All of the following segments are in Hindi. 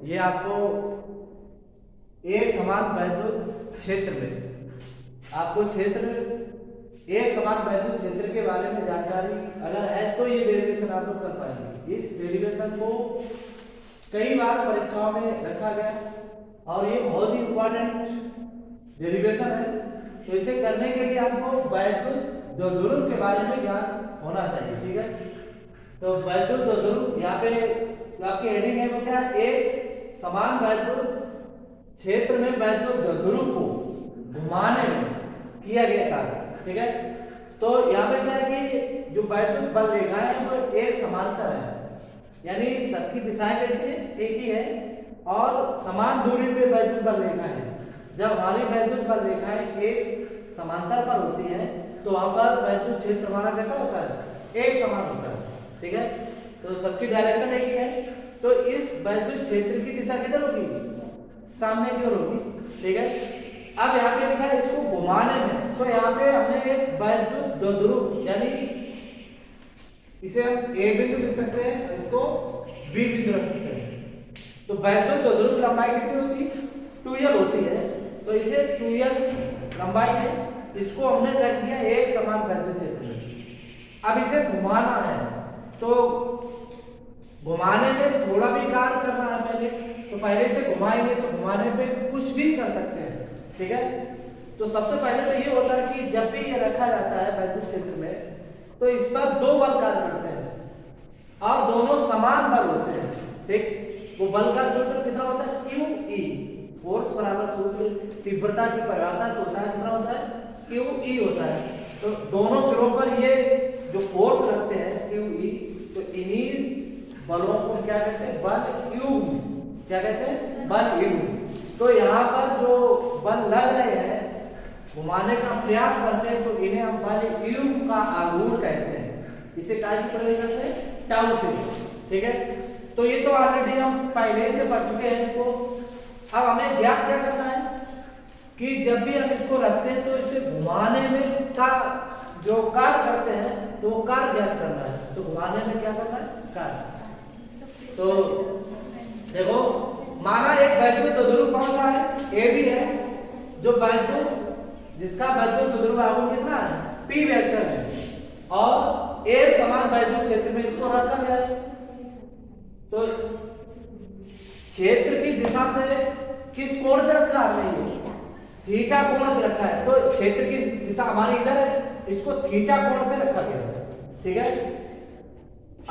ये आपको एक समान वैद्युत क्षेत्र में आपको एक समान वैद्युत क्षेत्र के बारे में जानकारी अगर है तो ये डेरिवेशन आप लोग कर पाएंगे। इस डेरिवेशन को कई बार परीक्षाओं में रखा गया और ये बहुत ही इंपॉर्टेंट डेरिवेशन है। तो इसे करने के लिए आपको वैद्युत द्विध्रुव के बारे में ज्ञान होना चाहिए। ठीक है, तो वैद्युत द्विध्रुव यहाँ पे जो आपकी हेडिंग है वो क्या है, एक समान वैद्युत क्षेत्र में वैद्युत द्विध्रुव को घुमाने में किया गया कार्य। ठीक है, तो यहाँ पे क्या है कि जो वैद्युत बल रेखाएं हैं वो एक समांतर है, यानी सबकी दिशाएं वैसे एक ही है और समान दूरी पे वैद्युत बल रेखाएं है। जब हमारी वैद्युत बल रेखाएं एक समांतर पर होती है तो वहां पर वैद्युत क्षेत्र हमारा कैसा होता है, एक समान होता है। ठीक है, तो सबकी डायरेक्शन एक ही है, तो इस वैद्युत क्षेत्र की दिशा किधर होगी, सामने की ओर होगी। ठीक है, अब यहाँ पे लिखा है इसको घुमाने में, तो यहाँ पे हमने एक वैद्युत द्विध्रुव यानी इसे हम ए बिंदु लिख सकते हैं, इसको बी बिंदु रख सकते हैं। तो वैद्युत द्विध्रुव की लंबाई कितनी होती है, 2l होती है, तो इसे 2l लंबाई है, इसको हमने रख दिया एक समान वैद्युत क्षेत्र में। अब इसे घुमाना है, तो घुमाने में थोड़ा भी कार्य करना है पहले, तो पहले से घुमाएंगे तो घुमाने पे कुछ भी कर सकते हैं। ठीक है, तो सबसे पहले तो ये होता है कि जब भी ये रखा जाता है वैद्युत क्षेत्र में तो इस पर दो बल कार्य करते हैं और दोनों समान बल होते हैं। ठीक, वो बल का सूत्र कितना होता है, QE, फोर्स बराबर सूत्र तीव्रता की परिभाषा से होता है, कितना होता है, QE होता है। तो दोनों सिरों पर ये जो फोर्स रखते हैं QE, तो इन्हीं बलों को क्या कहते हैं, बल U, क्या कहते हैं, बल U। तो यहाँ पर जो बल लग रहे हैं घुमाने का प्रयास करते हैं तो इन्हें हम बल U का आघूर्ण कहते हैं। इसे काय से प्रयोग करते हैं, टाउ से। ठीक है, तो ये तो ऑलरेडी हम पहले से पढ़ चुके हैं इसको। अब हमें ज्ञात क्या करना है कि जब भी हम इसको रखते हैं तो इसे घुमाने में का जो कार्य करते हैं तो वो कार्य ज्ञात करना है। तो घुमाने में क्या करना है, कार्य। तो देखो, माना एक वैद्युत द्विध्रुव कौन सा है, ए बी है, जो वैद्युत जिसका वैद्युत द्विध्रुव आघूर्ण कितना है, P वेक्टर है और एक समान वैद्युत क्षेत्र में इसको रखा गया है। तो क्षेत्र की दिशा से किस कोण पे रखा है, थीटा कोण पे रखा है। तो क्षेत्र की दिशा हमारी इधर है, इसको थीटा कोण पे रखा गया है। ठीक है,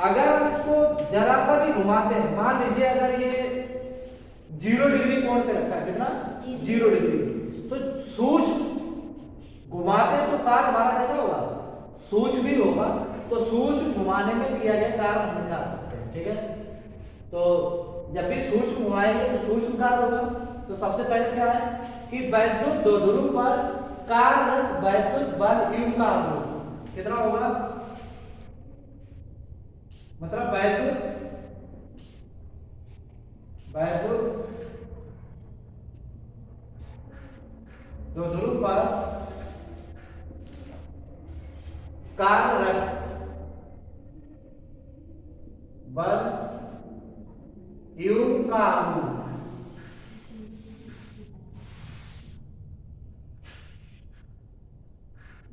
अगर हम इसको जरा सा भी घुमाते हैं, मान लीजिए अगर ये 0 डिग्री कोण पे रखा है, कितना, 0 डिग्री, तो सूक्ष्म घुमाते तो कार्य हमारा कैसा होगा, सूक्ष्म भी होगा। तो सूक्ष्म घुमाने में किया गया कार्य हम निकाल सकते हैं। ठीक है, तो जब भी सूक्ष्म घुमाएंगे तो सूक्ष्म कार्य होगा। तो सबसे पहले क्या है कि वैद्युत द्विध्रुव पर कार्यरत वैद्युत बल U का आघूर्ण कितना होगा, मतलब वैद्युत द्विध्रुव पर कार्यरत बल U का आघूर्ण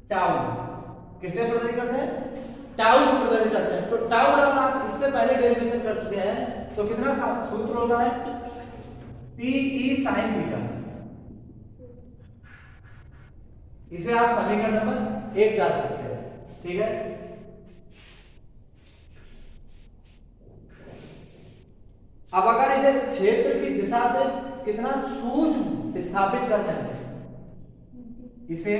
टाउ किसे प्रदर्शित करते हैं, टाउ से प्रदर्शित करते हैं। तो टाउ बराबर आप इससे पहले डेरिवेशन कर चुके हैं, तो कितना सूत्र होता है, PE sin थीटा। इसे आप समीकरण नंबर 1 डाल सकते हैं। ठीक है, अब अगर इधर क्षेत्र की दिशा से कितना सूक्ष्म स्थापित करना है, इसे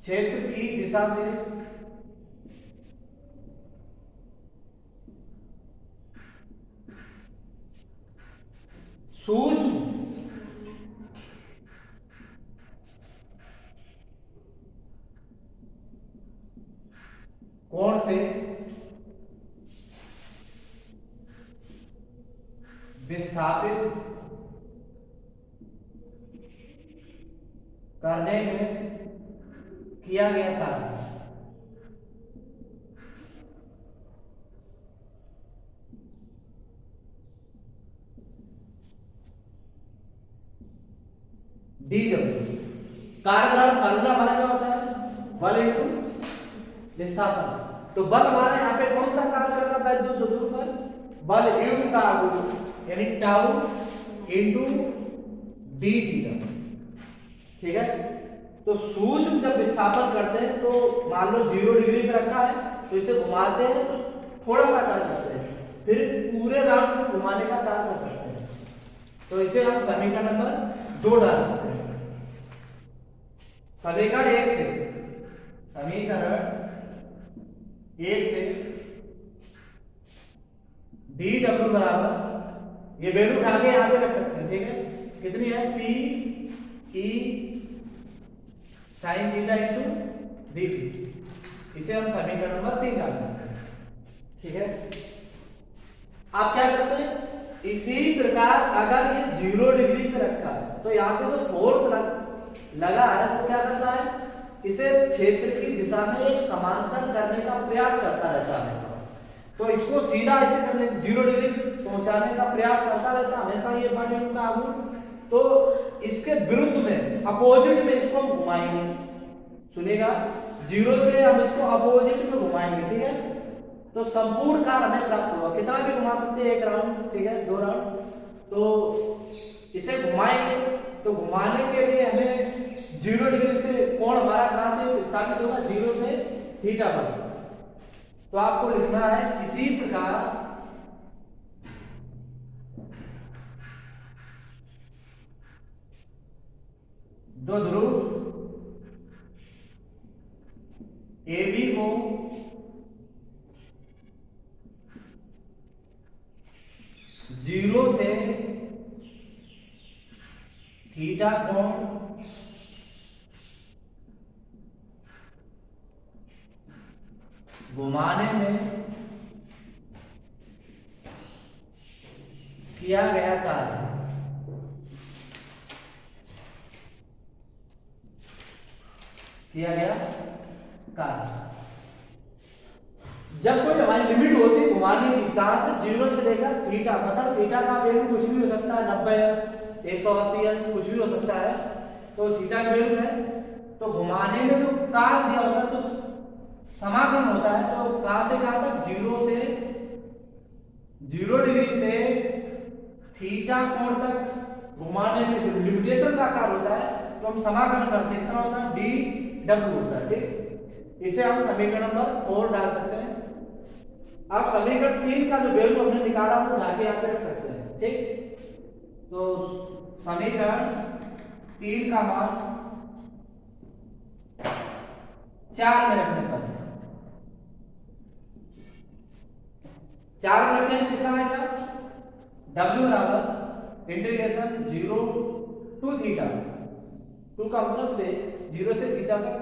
क्षेत्र की दिशा से सूक्ष्म कोण से विस्थापित करने में किया गया था। D W. कार्य फार्मूला हमारा क्या होता है, बल इंटू विस्थापन। तो बल हमारा यहाँ पे कौन सा कार्य कर रहा है वैद्युत ध्रुव पर, बल युग्म का आघूर्ण यानी टाउ इंटू डी थीटा। ठीक है, तो सूक्ष्म जब विस्थापन करते हैं तो मान लो 0 डिग्री पे रखा है तो इसे घुमाते हैं तो थोड़ा सा कार्य करते हैं, फिर पूरे राउंड में घुमाने का कार्य कर सकते हैं। तो इसे हम समीकरण नंबर 2 डाल सकते हैं। समीकरण 1 से डी डब्ल्यू बराबर, ये वैल्यू उठा के यहाँ पे रख सकते हैं। ठीक है, कितनी है, P E sine theta into D T. इसे हम समीकरण नंबर 3 डाल सकते हैं। ठीक है, आप क्या करते हैं, इसी प्रकार अगर ये 0 डिग्री पे रखा है तो यहाँ पे जो फोर्स लगा है वो क्या करता है, इसे क्षेत्र की दिशा में एक समांतर करने का प्रयास करता रहता है हमेशा। तो इसको सीधा ऐसे करने 0 डिग्री पहुंचाने का प्रयास करता रहता है हमेशा ये बल युग्म का आघूर्ण। तो इसके विरुद्ध में अपोजिट में इसको हम घुमाएंगे। सुनिएगा, 0 से हम इसको अपोजिट में घुमाएंगे। ठीक है, तो संपूर्ण कार्य हमें प्राप्त होगा। कितना भी घुमा सकते हैं, 1 राउंड, ठीक है, 2 राउंड। तो इसे घुमाएंगे तो घुमाने के लिए हमें 0 डिग्री से कोण हमारा कहां से स्थापित होगा, 0 से थीटा पर। तो आपको लिखना है इसी प्रकार दो ध्रुव ए बी को जीरो से थीटा कोण घुमाने में किया गया कार्य जब कोई हमारी लिमिट होती है घुमाने की, कहां से, 0 से लेकर थीटा, मतलब थीटा का वैल्यू कुछ भी हो सकता है, 90 अंश, 180 अंश, कुछ भी हो सकता है। तो थीटा का वैल्यू है, तो घुमाने में जो कार्य दिया होता है तो समाकलन होता है। तो कहां से कहां तक, 0 डिग्री से थीटा कोण तक घुमाने में जो लिमिटेशन का कार्य होता है तो हम समाकलन करते हैं, कितना होता है, डी डब्ल्यू होता है। ठीक, इसे हम समीकरण नंबर 4 डाल सकते हैं। आप समीकरण 3 का जो वैल्यू हमने निकाला वो उठा के यहाँ पे रख सकते हैं। ठीक, तो समीकरण 3 का मान 4 में रखने पर, 4 में रखें कितना आएगा, W बराबर इंटीग्रेशन 0 टू थीटा, 2 का मतलब से 0 से थीटा तक,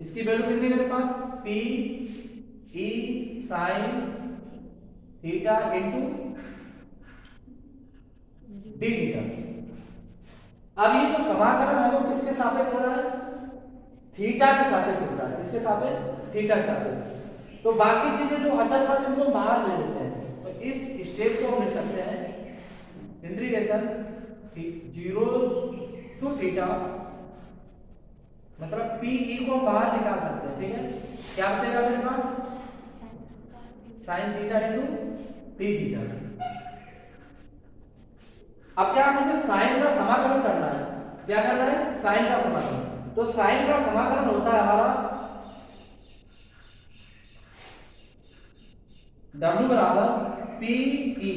इसकी वैल्यू कितनी मेरे पास, P E sine theta into D theta. अब ये जो समाकलन है वो किसके सापेक्ष हो रहा है, थीटा के सापेक्ष होता है। किसके सापेक्ष, थीटा के सापेक्ष। तो बाकी चीजें जो अचल पद इनको बाहर ले लेते हैं। तो इस स्टेप को हम ले सकते हैं इंटीग्रेशन 0 टू थीटा, मतलब पी ई को हम बाहर निकाल सकते हैं। ठीक है, क्या बचेगा मेरे पास, sine theta into D theta. अब क्या मुझे साइन का समाकलन करना है, क्या करना है, साइन का समाकलन। तो साइन का समाकलन होता है हमारा W बराबर पी ई,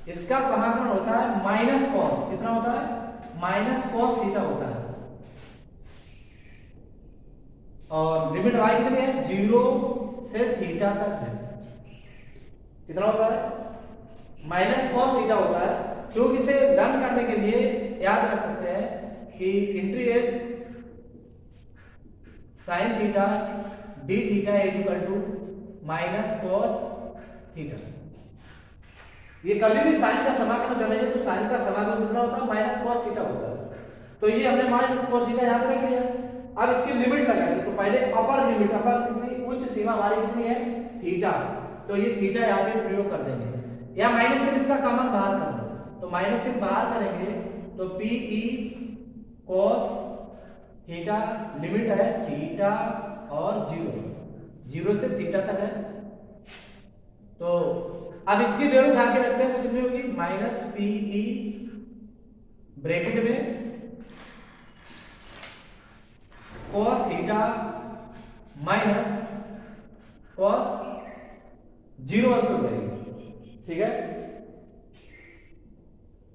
इसका समाकलन होता है माइनस कॉस, कितना होता है, माइनस कॉस थीटा होता है। और लिमिट y कितनी है, 0 से थीटा तक है, कितना होता है, माइनस कॉस थीटा होता है। क्योंकि इसे रन करने के लिए याद रख सकते हैं कि integrate sine theta d theta equal to minus cos theta. ये कभी भी साइन का समाकलन करेंगे तो साइन का समाकलन कितना होता है, माइनस कॉस थीटा होता है। तो ये हमने माइनस कॉस थीटा यहाँ पे रख लिया। अब इसकी लिमिट लगाएंगे, तो पहले अपर लिमिट, अपर कितनी, उच्च सीमा हमारी कितनी है, थीटा। तो ये थीटा यहाँ पे प्रयोग कर देंगे, या माइनस चिन्ह इसका कॉमन बाहर कर दो। तो माइनस चिन्ह बाहर करेंगे तो P E cos theta, limit है थीटा और 0 से थीटा तक है। तो अब इसकी वैल्यू उठा के रखते हैं तो कितनी होगी, माइनस पी ई ब्रैकेट में कॉस थीटा माइनस कॉस 0 हो जाएगी। ठीक है,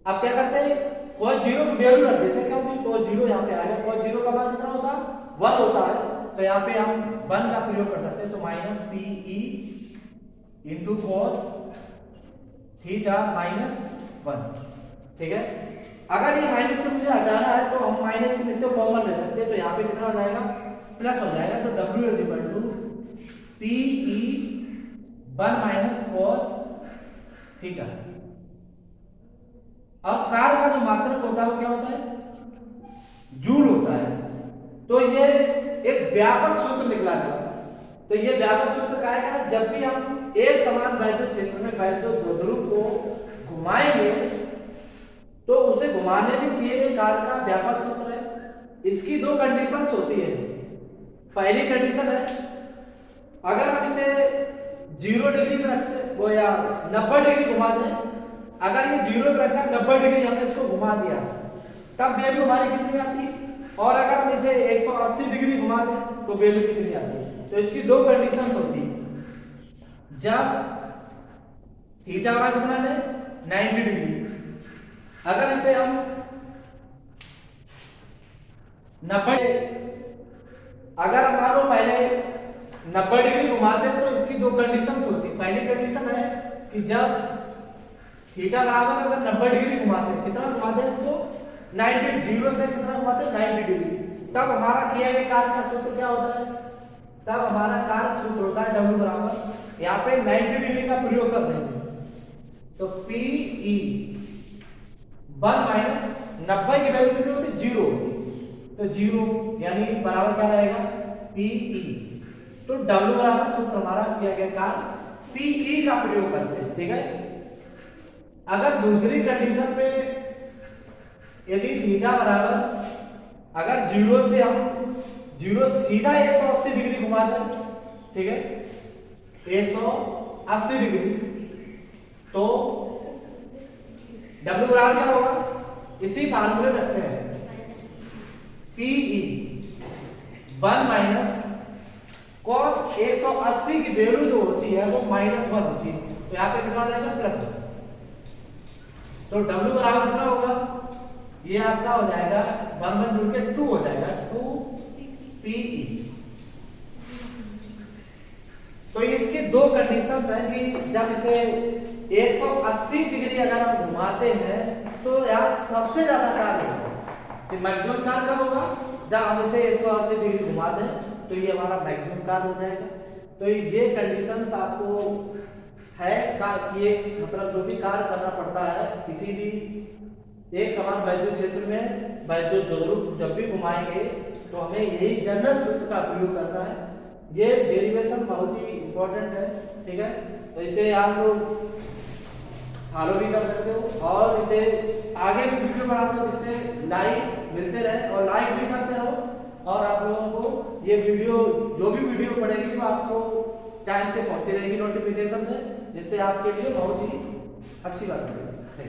अब क्या करते हैं, cos 0 की वैल्यू रख देते हैं क्योंकि cos 0 यहाँ पे आएगा। cos 0 का मान कितना होता है, 1 होता है, तो यहाँ पे हम 1 का प्रयोग कर सकते हैं। तो minus P E into cos theta minus 1। ठीक है, अगर ये माइनस से मुझे हटाना है तो हम माइनस से इसको कॉमन ले सकते हैं, तो यहाँ पे कितना हो जाएगा, प्लस हो जाएगा। तो W is equal to P E 1 minus cos theta. अब कार का जो मात्रक होता है वो क्या होता है, जूल होता है। तो ये एक व्यापक सूत्र निकला था। तो ये व्यापक सूत्र क्या है, जब भी हम एक समान वैद्युत क्षेत्र में वैद्युत द्विध्रुव को घुमाएंगे तो उसे घुमाने में किए गए कार्य का व्यापक सूत्र है। इसकी दो कंडीशंस होती है। पहली कंडीशन है, अगर हम इसे 0 डिग्री में रखते वो या 90 डिग्री घुमा दें, अगर ये 0 पे रखा 90 डिग्री हमने इसको घुमा दिया तब वैल्यू हमारी कितनी आती, और अगर हम इसे 180 डिग्री घुमा दें तो वैल्यू कितनी आती। तो इसकी दो कंडीशन होती, जब थीटा हमारा कितना है 90 डिग्री, अगर इसे हम 90, अगर हम मान लो पहले 90 डिग्री घुमाते हैं तो इसकी दो कंडीशंस होती। पहली कंडीशन है कि जब थीटा बराबर अगर 90 डिग्री घुमाते हैं, कितना घुमाते हैं इसको 90, 0 से कितना घुमाते हैं 90 डिग्री, तब हमारा किया गया कार्य का सूत्र क्या होता है, तब हमारा कार्य सूत्र होता है W बराबर, यहाँ पे 90 डिग्री का प्रयोग कर देंगे तो पी ई 1 माइनस 90 की वैल्यू कितनी होती है 0, तो 0 यानी बराबर क्या रहेगा पी ई। तो W बराबर सूत्र हमारा किया गया कार्य पी ई का प्रयोग करते हैं। ठीक है, अगर दूसरी कंडीशन पे यदि थीटा बराबर अगर 0 से हम 0 सीधा 180 डिग्री घुमा दें, ठीक है 180 डिग्री, तो W बराबर क्या होगा, इसी फार्मूले रखते हैं पी ई 1 माइनस कॉस 180 की वैल्यू जो होती है वो -1 होती है, तो यहाँ पे कितना हो जाएगा प्लस। तो W बराबर कितना होगा, ये आपका हो जाएगा 1 1 जुड़ के 2 हो जाएगा 2 PE। तो इसकी दो कंडीशंस हैं कि जब इसे 180 डिग्री अगर हम घुमाते हैं तो यार सबसे ज्यादा कार्य होगा। कि मैक्सिमम कार्य कब होगा, जब हम इसे 180 डिग्री घुमा दें तो ये हमारा मैक्सिमम कार्य हो जाएगा। तो ये कंडीशंस आपको है कि मतलब जो भी कार्य करना पड़ता है किसी भी एक समान वैद्युत क्षेत्र में वैद्युत द्विध्रुव जब भी घुमाएंगे तो हमें यही जनरल सूत्र का प्रयोग करना है। ये डेरिवेशन बहुत ही इंपॉर्टेंट है। ठीक है, तो इसे आप लोग फॉलो भी कर सकते हो और इसे आगे भी वीडियो बना दो जिससे लाइक मिलते रहे और लाइक भी करते रहो और आप लोगों को ये वीडियो जो भी वीडियो पड़ेगी वो आपको टाइम से पहुंचती रहेगी नोटिफिकेशन में, जिससे आपके लिए बहुत ही अच्छी बात है।